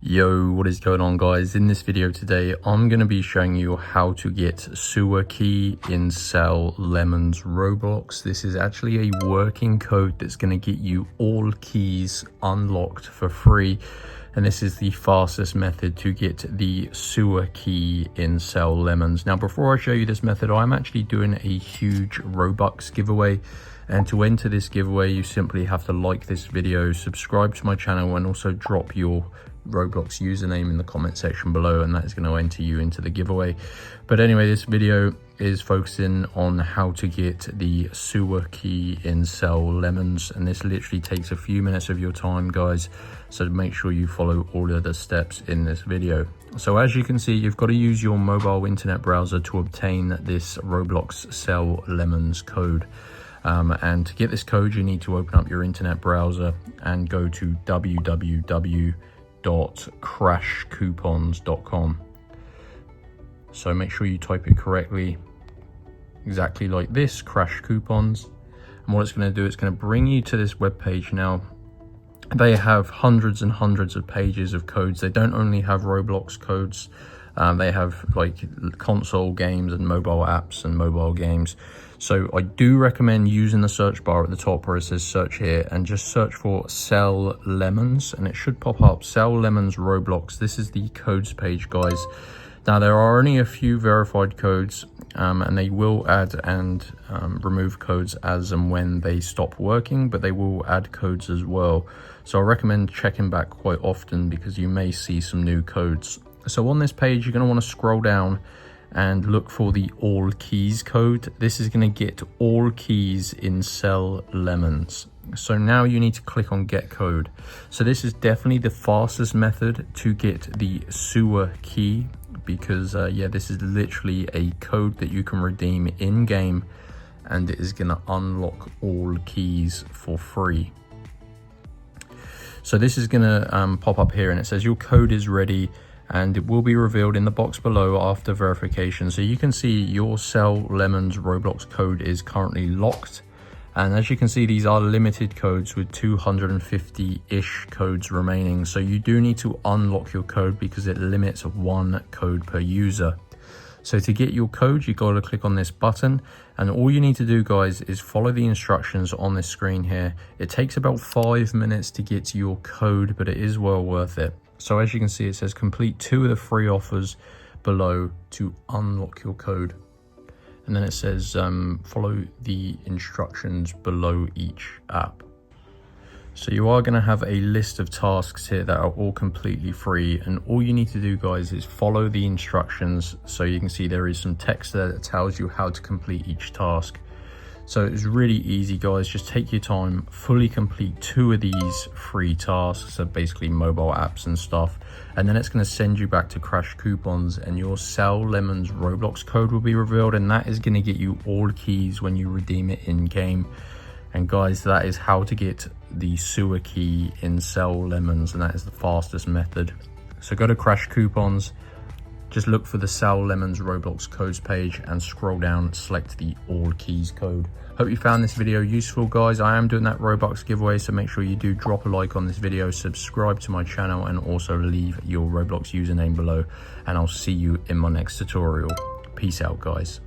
Yo, what is going on, guys? In this video today, I'm going to be showing you how to get SEWER key in LEMONS Roblox. This is actually a working code that's going to get you all keys unlocked for free. And this is the fastest method to get the SEWER key in LEMONS. Now, before I show you this method, I'm actually doing a huge Robux giveaway. And to enter this giveaway, you simply have to like this video, subscribe to my channel, and also drop your Roblox username in the comment section below, and that is going to enter you into the giveaway. But anyway, this video is focusing on how to get the SEWER key in LEMONS, and this literally takes a few minutes of your time, guys, so make sure you follow all of the steps in this video. So as you can see, you've got to use your mobile internet browser to obtain this Roblox LEMONS code. And to get this code, you need to open up your internet browser and go to www.crashcoupons.com. So make sure you type it correctly, exactly like this, Crash Coupons. And what it's going to do, it's going to bring you to this web page. Now, they have hundreds and hundreds of pages of codes. They don't only have Roblox codes, they have like console games and mobile apps and mobile games. So I do recommend using the search bar at the top where it says search here, and just search for LEMONS, and it should pop up LEMONS Roblox. This is the codes page, guys. Now, there are only a few verified codes, and they will add and remove codes as and when they stop working, but they will add codes as well. So I recommend checking back quite often because you may see some new codes. So on this page, you're going to want to scroll down and look for the all keys code. This is going to get all keys in LEMONS. So now you need to click on get code. So this is definitely the fastest method to get the SEWER key, because yeah, this is literally a code that you can redeem in game, and it is going to unlock all keys for free. So this is going to pop up here, and it says your code is ready, and it will be revealed in the box below after verification. So you can see your LEMONS Roblox code is currently locked, and as you can see, these are limited codes with 250-ish codes remaining. So you do need to unlock your code because it limits one code per user. So to get your code, you got to click on this button, and all you need to do, guys, is follow the instructions on this screen here. It takes about 5 minutes to get to your code, but it is well worth it. So as you can see, it says complete 2 of the free offers below to unlock your code. And then it says follow the instructions below each app. So you are going to have a list of tasks here that are all completely free, and all you need to do, guys, is follow the instructions. So you can see there is some text there that tells you how to complete each task. So it's really easy, guys. Just take your time, fully complete 2 of these free tasks, so basically mobile apps and stuff, and then it's going to send you back to Crash Coupons, and your LEMONS Roblox code will be revealed, and that is going to get you all keys when you redeem it in game. And guys, that is how to get the SEWER key in LEMONS, and that is the fastest method. So go to Crash Coupons, just look for the LEMONS Roblox codes page, and scroll down, select the all keys code. Hope you found this video useful, guys. I am doing that Robux giveaway, so make sure you do drop a like on this video, subscribe to my channel, and also leave your Roblox username below. And I'll see you in my next tutorial. Peace out, guys.